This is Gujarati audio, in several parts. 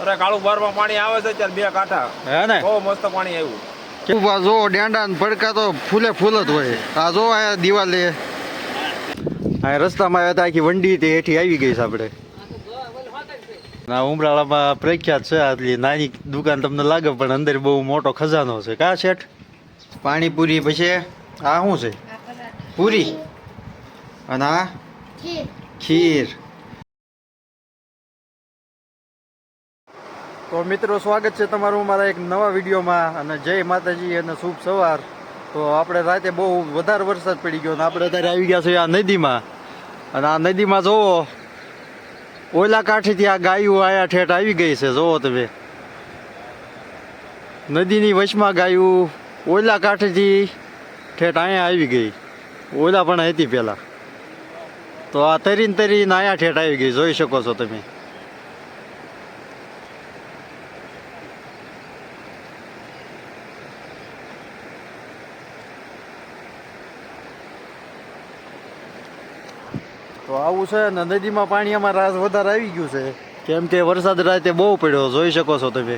અરે કાળું બારમાં પાણી આવે છે ત્યારે બે કાંઠા હે ને બહુ મસ્ત પાણી આવ્યું. કેવું જો ડેંડા ને પડકા તો ફૂલે ફૂલ જ હોય. આ જો આ દિવાલે આ રસ્તામાં આવ્યા હતા આખી વંડી તે હેઠી આવી ગઈ છે આપણે. ના ઉમરાળામાં પ્રખ્યાત છે આટલી નાની દુકાન તમને લાગે પણ અંદર બહુ મોટો ખજાનો છે. કા શેઠ? પાણીપુરી પછી આ શું છે? પૂરી અને આ ખીર. તો મિત્રો સ્વાગત છે તમારું મારા એક નવા વિડીયોમાં અને જય માતાજી અને શુભ સવાર. તો આપણે રાતે બહુ વધારે વરસાદ પડી ગયો અને આપણે અત્યારે આવી ગયા છીએ આ નદીમાં. અને આ નદીમાં જોવો ઓલા કાંઠેથી આ ગાયું આયા ઠેઠ આવી ગઈ છે. જોવો તમે નદીની વચમાં ગાયું ઓલા કાંઠેથી ઠેઠ અહીંયા આવી ગઈ. ઓલા પણ હતી પહેલાં તો આ તરીને અહીંયા ઠેઠ આવી ગઈ. જોઈ શકો છો તમે. તો આવું છે ને નદીમાં પાણી અમારા વધારે આવી ગયું છે કેમ કે વરસાદ રાતે બહુ પડ્યો. જોઈ શકો છો તમે.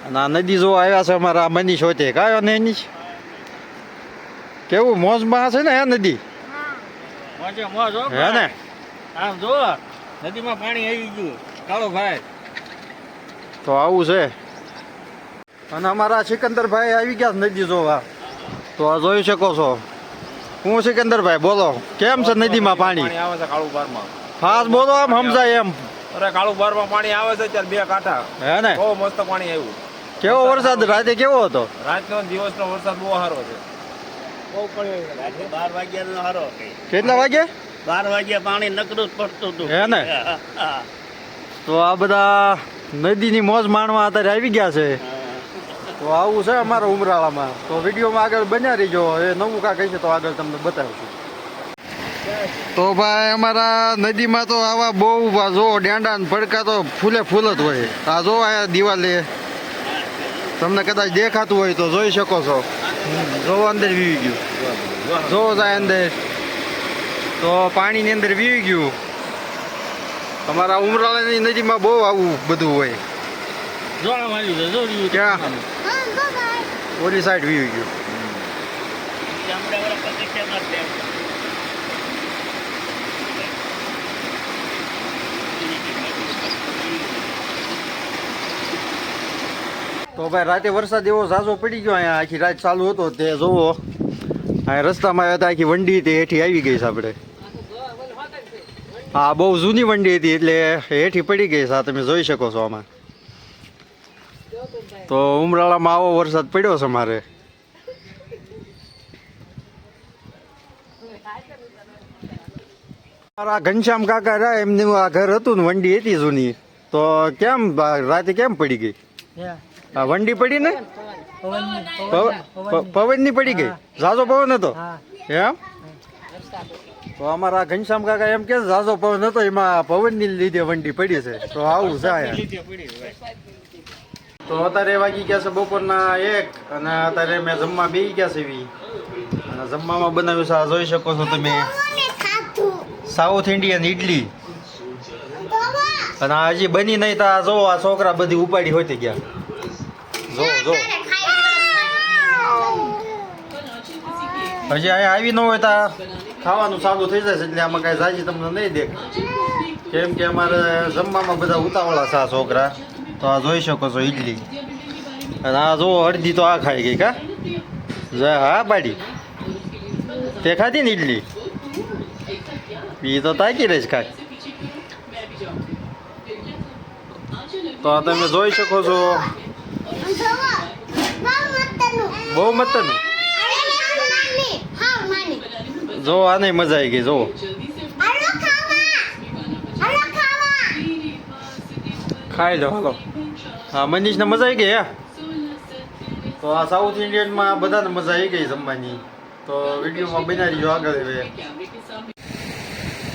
અને આ નદી જો આવ્યા છે અમારા મનીષ હોતે. કાયો ને એની કેવું મોજમાં છે ને હે નદી? હે ને આમ જો નદીમાં પાણી આવી ગયું કાળો ભાઈ. તો આવું છે. અને અમારા સિકંદરભાઈ આવી ગયા નદી જોવા. તો આ જોઈ શકો છો. હું સિકંદરભાઈ બોલો કેમ છે નદીમાં પાણી? આવે છે કાળું બારમાં. ફાસ બોલો આમ સમજાય એમ. અરે કાળું બારમાં પાણી આવે છે ત્યારે બે કાંઠા હે ને બહુ મસ્ત પાણી આવ્યું. કેવો વરસાદ રાતે કેવો હતો? રાતનો દિવસનો વરસાદ બહુ સારો છે. બહુ પડ્યો 12 વાગ્યાનો સારો. કેટલા વાગે? 12 વાગ્યા પાણી નકરું પડતું હતું. હે ને તો આ બધા નદીની મોજ માણવા અત્યારે આવી ગયા છે. તો આવું છે અમારા ઉમરાળામાં. તો વિડીયોમાં આગળ બન્યા રહીજો. એ નવું કાંક હશે તો આગળ તમને બતાવીશું. તો ભાઈ અમારા નદીમાં તો આવા બહુ જો ડેંડા ને પડકા તો ફૂલે ફૂલ જ હોય. આ જો આ દિવાલે તમને કદાચ દેખાતું હોય તો જોઈ શકો છો. જો અંદર વીવી ગયું. જો જાય અંદર તો પાણીની અંદર વીવી ગયું. અમારા ઉમરાળાની નદીમાં બહુ આવું બધું હોય. ક્યાં ઓલી સાઈડ વીવી ગયું. તો ભાઈ રાતે વરસાદ એવો ઝાઝો પડી ગયો. અહીંયા આખી રાત ચાલુ હતો તે જોવો. અહીંયા રસ્તામાં આવ્યા હતા આખી વંડી તે હેઠી આવી ગઈ છે આપણે. હા બહુ જૂની વંડી હતી એટલે હેઠી પડી ગઈ છે. તમે જોઈ શકો છો આમાં. તો ઉમરાળામાં આવો વરસાદ પડ્યો છે મારે. મારા ઘનશ્યામ કાકા રહ્યા એમનું આ ઘર હતું ને વંડી હતી જૂની. તો કેમ રાતે કેમ પડી ગઈ? આ વંડી પડી ને પવન ની પડી ગઈ. ઝાઝો પવન હતો એમ. તો અમારા ઘનશ્યામ કાકા એમ કે ઝાઝો પવન હતો એમાં પવન ની લીધે વંડી પડી છે. તો આવું છે. તો અત્યારે વાગી ગયા છે બપોરના 1 અને અત્યારે મેં જમવા બેસી ગયા છે એવી. અને જમવામાં બનાવ્યું છે આ જોઈ શકો છો તમે સાઉથ ઇન્ડિયન ઇડલી. અને હજી બની નહીં તો જો આ છોકરા બધી ઉપાડી હોતી ગયા. જો જો હજી અહીંયા આવી ન હોય તો ખાવાનું ચાલુ થઈ જશે એટલે આમાં કાંઈ જાજી તમને નહીં દેખાય કેમ કે અમારે જમવામાં બધા ઉતાવળા છે આ છોકરા. તો આ જોઈ શકો છો ઇડલી. અને આ જો અડધી તો આ ખાઈ ગઈ. કા હા બાડી તે ખાધી ને ઇડલી? એ તો તાકી રહીશ કાંઈ. તો આ તમે જોઈ શકો છો બહુ મતનું. જો આને મજા આવી ગઈ. જો ખાઈ લો હાલો. હા મનીષને મજા આવી ગઈ. હે તો આ સાઉથ ઇન્ડિયનમાં બધાને મજા આવી ગઈ જમવાની. તો વિડીયોમાં બનાવી જો આગળ. હવે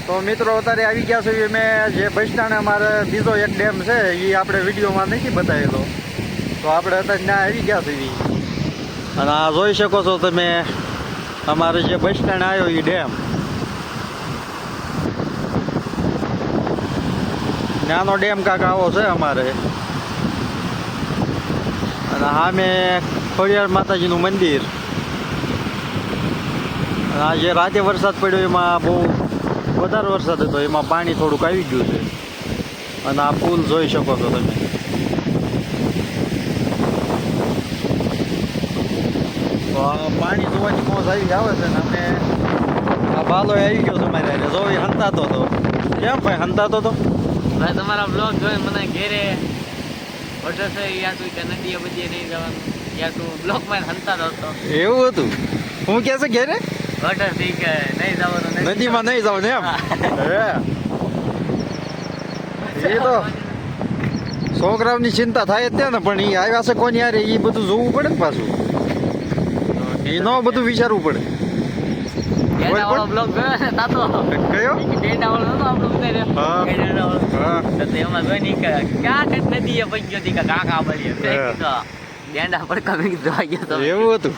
તો મિત્રો અત્યારે આવી ગયા છે મેં જે બસ સ્ટેન્ડ અમારે બીજો એક ડેમ છે એ આપણે વિડીયોમાં નથી બતાવેલો. તો આપણે અત્યારે ત્યાં આવી ગયા છે. અને આ જોઈ શકો છો તમે અમારે જે બસ સ્ટેન્ડ આવ્યો એ ડેમ. નાનો ડેમ કાંક આવો છે અમારે. અને સામે ખોડિયાર માતાજીનું મંદિર. અને આ જે રાતે વરસાદ પડ્યો એમાં બહુ વધારે વરસાદ હતો, એમાં પાણી થોડુંક આવી ગયું છે. અને આ પુલ જોઈ શકો છો તમે. તો આ પાણી જોવાની મોજ આવી આવે છે ને અમે આ બાલો આવી ગયો છે અમારે હારે. જો એ હંતાતો હતો. કેમ ભાઈ હંતાતો હતો? ભાઈ તમારા બ્લોગ જોઈ મને ઘેરે હોટલ છે યા તું કે નદીએ બધી નહીં જવાનું યા તું બ્લોગમાં હંતાતો હતો. એવું હતું? હું કે છે ઘેરે હોટલ થી કે નહીં જવાનું નદીમાં નહીં જાવ ને એમ? હે એ તો છોકરાઓની ચિંતા થાય જ ત્યાં ને, પણ એ આવ્યા છે કોની યારે એ બધું જોવું પડે ને પાછું. એ ન બધું વિચારવું પડે. ડેટા વાળો બ્લોગ જોયો ને તાતો કયો? ડેટા વાળો નતો આપણો ઉતાર્યો હા. ડેટા વાળો હા તો એમાં જોઈ ની કે ક્યાં કઈ નદીએ પગ્યો હતી કે કાકા બળીએ ડેંડા પડકા મેં કીધું આ ગયો તમે. એવું હતું?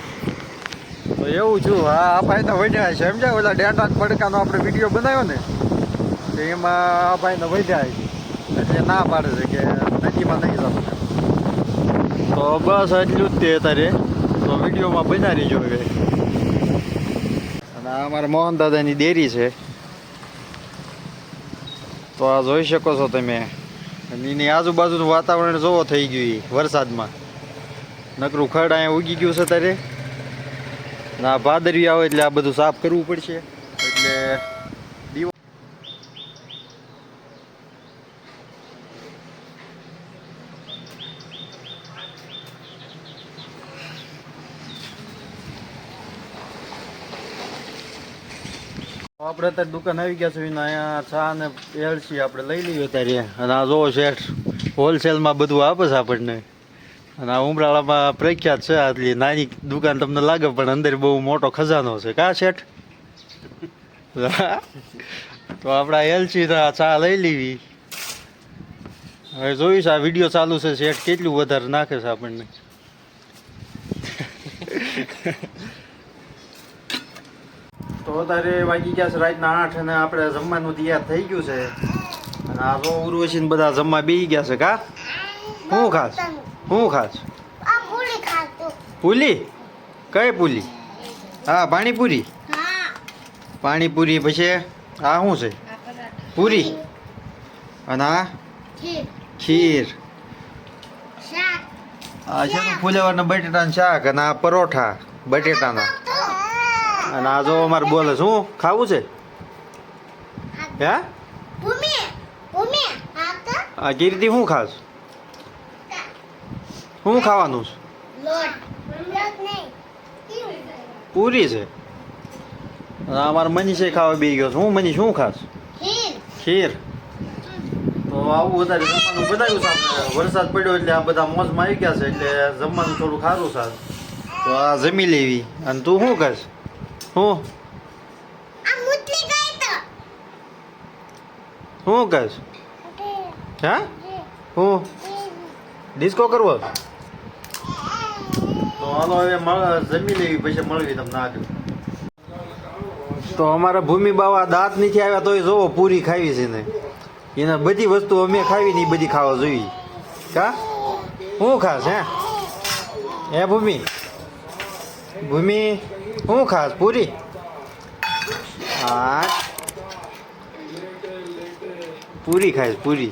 તો એવું છું. હા આ ભાઈને વઢ્યા છે સમજ્યા? ઓલા ડેંડા પડકાનો આપણે વિડીયો બનાવ્યો ને તો એમાં આ ભાઈને વઢ્યા છે એટલે ના પાડે છે કે નદીમાં નહીં જવું. તો બસ એટલું જ તે અત્યારે તો વિડીયોમાં બનાવી જોઈએ. અને આ અમારા મોહન દાદાની ડેરી છે. તો આ જોઈ શકો છો તમે. અને એની આજુબાજુનું વાતાવરણ જોવો થઈ ગયું વરસાદમાં. નકરું ખડ અહીંયા ઉગી ગયું છે ત્યારે. અને આ ભાદરવી આવે એટલે આ બધું સાફ કરવું પડશે. એટલે આપણે અત્યારે દુકાન આવી ગયા છે. અહીંયા ચા ને એલસી આપણે લઈ લઈએ અત્યારે. અને આ જોવો શેઠ હોલસેલમાં બધું આપે છે આપણને. અને આ ઉમરાળામાં પ્રખ્યાત છે. આટલી નાની દુકાન તમને લાગે પણ અંદર બહુ મોટો ખજાનો છે. કા શેઠ? તો આપણે આ એલસી ચા લઈ લેવી. હવે જોઈશ આ વિડીયો ચાલુ છે શેઠ કેટલું વધારે નાખે છે આપણને. તો અત્યારે વાગી ગયા છે રાતના 8 અને આપણે જમવાનું તૈયાર થઈ ગયું છે. અને આ જો ઉર્વશી બધા જમવા બેસી ગયા છે. કા શું ખાસ? શું ખાસ? પુલી? કઈ પુલી? હા પાણીપુરી. પાણીપુરી પછી આ શું છે? પૂરી. અને આ ખીર. આ છે ને ફુલેવરના બટેટાનું શાક. અને આ પરોઠા બટેટાના. અને આ જો અમારે બોલે શું ખાવું છે? હે આ કીર્તિ શું ખાસ? શું ખાવાનું છે? પૂરી છે. અને અમારે મનીષે ખાવા બેસી ગયો છે. હું મનીષ શું ખાસ? ખીર. તો આવું વધારે જમવાનું બનાવ્યું છે આપણે. વરસાદ પડ્યો એટલે આ બધા મોજમાં આવી ગયા છે એટલે જમવાનું થોડું સારું છે. તો આ જમી લેવી. અને તું શું ખાસ? હું શું કહેશ? હે હું ડિસ્કો કરવો? તો હાલો હવે જમી લેવી પછી મળવી તમને આગળ. તો અમારા ભૂમિ બાવા દાંત નથી આવ્યા તોય જોવો પૂરી ખાવી છે ને. એને બધી વસ્તુ અમે ખાવી ને એ બધી ખાવા જોઈએ. કા શું ખાસ? હે ભૂમિ? ભૂમિ શું ખાસ? પૂરી? હા પૂરી ખાઈશ પૂરી.